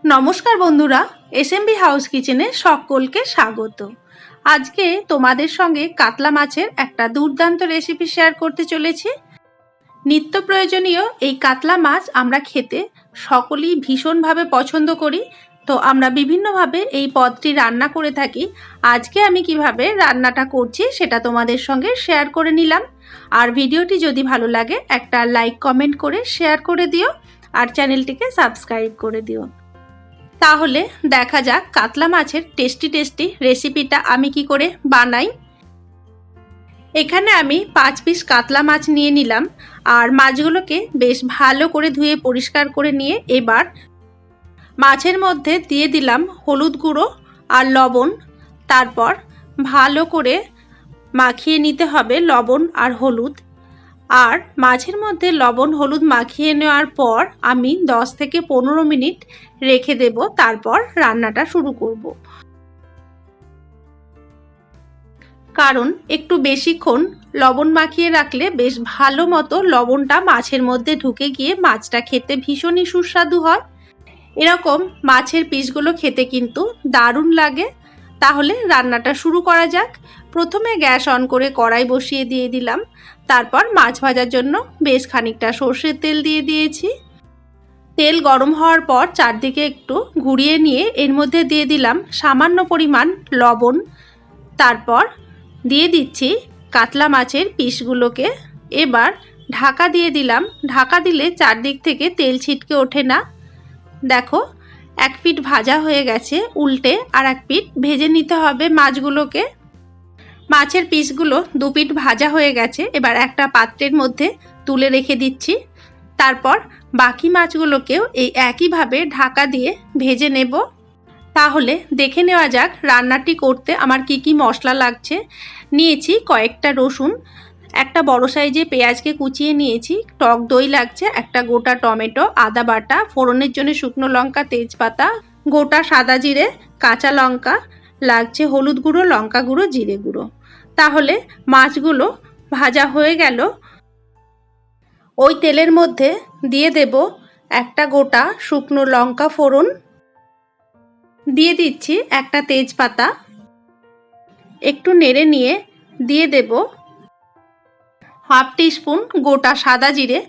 নমস্কার বন্ধুরা, SMB house কিচেনে সকলকে স্বাগত। আজকে তোমাদের সঙ্গে কাতলা মাছের একটা দুর্দান্ত রেসিপি শেয়ার করতে চলেছি। নিত্য প্রয়োজনীয় এই কাতলা মাছ আমরা খেতে সকলেই ভীষণভাবে পছন্দ করি, তো আমরা বিভিন্নভাবে এই পদটি রান্না করে থাকি। আজকে আমি কিভাবে রান্নাটা করছি সেটা তোমাদের সঙ্গে শেয়ার করে নিলাম। আর ভিডিওটি যদি ভালো লাগে একটা লাইক কমেন্ট করে শেয়ার করে দিও, আর চ্যানেলটিকে সাবস্ক্রাইব করে দিও। তাহলে দেখা যাক কাতলা মাছের টেস্টি রেসিপিটা আমি কি করে বানাই। এখানে আমি 5 পিস কাতলা মাছ নিয়ে নিলাম, আর মাছগুলোকে বেশ ভালো করে ধুয়ে পরিষ্কার করে নিয়ে এবার মাছের মধ্যে দিয়ে দিলাম হলুদ গুঁড়ো আর লবণ। তারপর ভালো করে মাখিয়ে নিতে হবে লবণ আর হলুদ। আর মাছের মধ্যে লবণ হলুদ মাখিয়ে নেওয়ার পর আমি 10 থেকে 15 মিনিট রেখে দেব, তারপর রান্নাটা শুরু করব। কারণ একটু বেশিক্ষণ লবণ মাখিয়ে রাখলে বেশ ভালো মতো লবণটা মাছের মধ্যে ঢুকে গিয়ে মাছটা খেতে ভীষণই সুস্বাদু হয়। এরকম মাছের পিসগুলো খেতে কিন্তু দারুণ লাগে। তাহলে রান্নাটা শুরু করা যাক। প্রথমে গ্যাস অন করে কড়াই বসিয়ে দিয়ে দিলাম। তারপর মাছ ভাজার জন্য বেশ খানিকটা সর্ষের তেল দিয়ে দিয়েছি। তেল গরম হওয়ার পর চারদিকে একটু ঘুরিয়ে নিয়ে এর মধ্যে দিয়ে দিলাম সামান্য পরিমাণ লবণ। তারপর দিয়ে দিচ্ছি কাতলা মাছের পিসগুলোকে। এবার ঢাকা দিয়ে দিলাম। ঢাকা দিলে চারদিক থেকে তেল ছিটকে ওঠে না। দেখো, এক পিঠ ভাজা হয়ে গেছে, উল্টে আর এক পিঠ ভেজে নিতে হবে মাছগুলোকে। মাছের পিসগুলো 2 পিঠ ভাজা হয়ে গেছে, এবার একটা পাত্রের মধ্যে তুলে রেখে দিচ্ছি। তারপর বাকি মাছগুলোকেও এই একইভাবে ঢাকা দিয়ে ভেজে নেব। তাহলে দেখে নেওয়া যাক রান্নাটি করতে আমার কি কি মশলা লাগছে। নিয়েছি কয়েকটা রসুন, একটা বড় সাইজে পেঁয়াজকে কুচিয়ে নিয়েছি, টক দই লাগছে, একটা গোটা টমেটো, আদা বাটা, ফোড়নের জন্য শুকনো লঙ্কা, তেজপাতা, গোটা সাদা জিরে, কাঁচা লঙ্কা লাগছে, হলুদ গুঁড়ো, লঙ্কা গুঁড়ো, জিরে গুঁড়ো। তাহলে মাছগুলো ভাজা হয়ে গেল। ওই তেলের মধ্যে দিয়ে দেব একটা গোটা শুকনো লঙ্কা ফোড়ন, দিয়ে দিচ্ছি একটা তেজপাতা, একটু নেড়ে নিয়ে দিয়ে দেব হাফ টিস্পুন গোটা সাদা জিরে।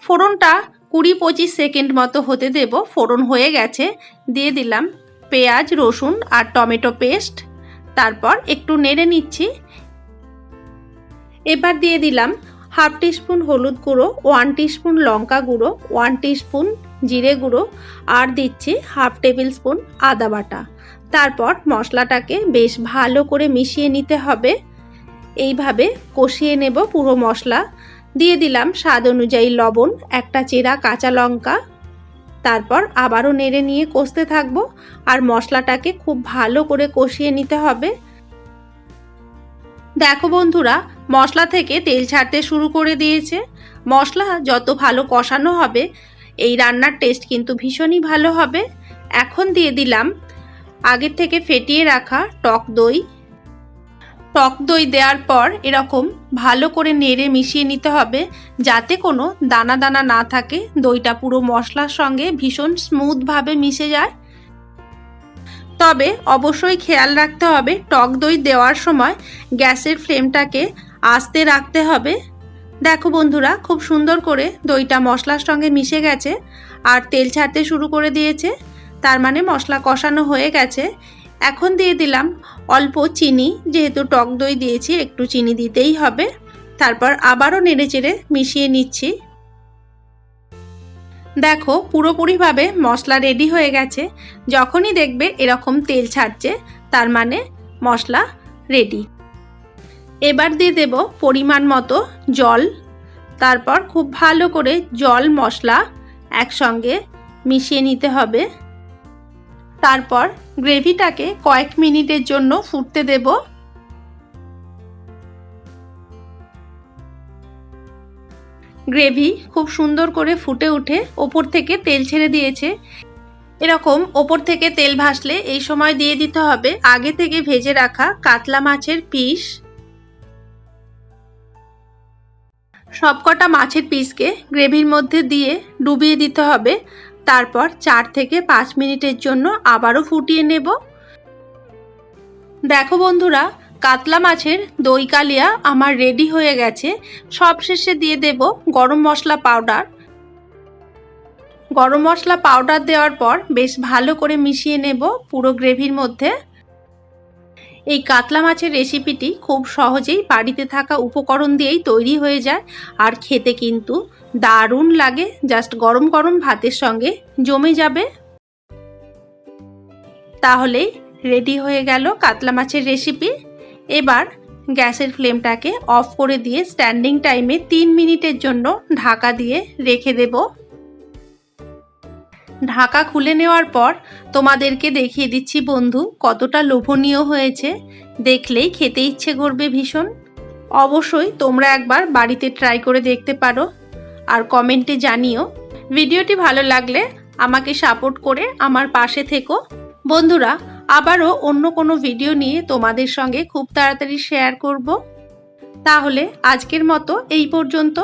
ফোড়নটা 20-25 সেকেন্ড মতো হতে দেব। ফোড়ন হয়ে গেছে, দিয়ে দিলাম পেঁয়াজ, রসুন আর টমেটো পেস্ট। তারপর একটু নেড়ে নিচ্ছি। এবার দিয়ে দিলাম হাফ টিস্পুন হলুদ গুঁড়ো, 1 টিস্পুন লঙ্কা গুঁড়ো, 1 টিস্পুন জিরে গুঁড়ো, আর দিচ্ছি হাফ টেবিল স্পুন আদা বাটা। তারপর মশলাটাকে বেশ ভালো করে মিশিয়ে নিতে হবে। এইভাবে কষিয়ে নেব পুরো মশলা। দিয়ে দিলাম স্বাদ অনুযায়ী লবণ, একটা চেরা কাঁচা লঙ্কা। তারপর আবারও নেড়ে নিয়ে কষতে থাকবো, আর মশলাটাকে খুব ভালো করে কষিয়ে নিতে হবে। দেখো বন্ধুরা, মশলা থেকে তেল ছাড়তে শুরু করে দিয়েছে। মশলা যত ভালো কষানো হবে এই রান্নার টেস্ট কিন্তু ভীষণই ভালো হবে। এখন দিয়ে দিলাম আগের থেকে ফেটিয়ে রাখা টক দই। টক দই দেওয়ার পর এরকম ভালো করে নেড়ে মিশিয়ে নিতে হবে, যাতে কোনো দানা দানা না থাকে। দইটা পুরো মশলার সঙ্গে ভীষণ স্মুথভাবে মিশে যায়। তবে অবশ্যই খেয়াল রাখতে হবে টক দই দেওয়ার সময় গ্যাসের ফ্লেমটাকে আস্তে রাখতে হবে। দেখো বন্ধুরা, খুব সুন্দর করে দইটা মশলার সঙ্গে মিশে গেছে আর তেল ছাড়তে শুরু করে দিয়েছে। তার মানে মশলা কষানো হয়ে গেছে। এখন দিয়ে দিলাম অল্প চিনি, যেহেতু টক দই দিয়েছি একটু চিনি দিতেই হবে। তারপর আবারও নেড়েচেড়ে মিশিয়ে নিচ্ছি। দেখো, পুরোপুরিভাবে মশলা রেডি হয়ে গেছে। যখনই দেখবে এরকম তেল ছাড়ছে, তার মানে মশলা রেডি। এবার দিয়ে দেব পরিমাণ মতো জল। তারপর খুব ভালো করে জল মশলা একসঙ্গে মিশিয়ে নিতে হবে। তারপর গ্রেভিটাকে কয়েক মিনিটের জন্য ফুটতে দেব। গ্রেভি খুব সুন্দর করে ফুটে উঠে ওপর থেকে তেল ছেড়ে দিয়েছে। এরকম ওপর থেকে তেল ভাসলে এই সময় দিয়ে দিতে হবে আগে থেকে ভেজে রাখা কাতলা মাছের পিস। সবকটা মাছের পিসকে গ্রেভির মধ্যে দিয়ে ডুবিয়ে দিতে হবে। তারপর 4 থেকে 5 মিনিটের জন্য আবারও ফুটিয়ে নেব। দেখো বন্ধুরা, কাতলা মাছের দই কালিয়া আমার রেডি হয়ে গেছে। সবশেষে দিয়ে দেব গরম মশলা পাউডার। গরম মশলা পাউডার দেওয়ার পর বেশ ভালো করে মিশিয়ে নেব পুরো গ্রেভির মধ্যে। এই কাতলা মাছের রেসিপিটি খুব সহজেই বাড়িতে থাকা উপকরণ দিয়েই তৈরি হয়ে যায়, আর খেতে কিন্তু দারুণ লাগে। জাস্ট গরম গরম ভাতের সঙ্গে জমে যাবে। তাহলেই রেডি হয়ে গেল কাতলা মাছের রেসিপি। এবার গ্যাসের ফ্লেমটাকে অফ করে দিয়ে স্ট্যান্ডিং টাইমে 3 মিনিটের জন্য ঢাকা দিয়ে রেখে দেব। ঢাকা খুলে নেওয়ার পর তোমাদেরকে দেখিয়ে দিচ্ছি বন্ধু, কতটা লোভনীয় হয়েছে। দেখলেই খেতে ইচ্ছে করবে ভীষণ। অবশ্যই তোমরা একবার বাড়িতে ট্রাই করে দেখতে পারো আর কমেন্টে জানিও। ভিডিওটি ভালো লাগলে আমাকে সাপোর্ট করে আমার পাশে থেকো। বন্ধুরা, আবারও অন্য কোনো ভিডিও নিয়ে তোমাদের সঙ্গে খুব তাড়াতাড়ি শেয়ার করব। তাহলে আজকের মতো এই পর্যন্ত।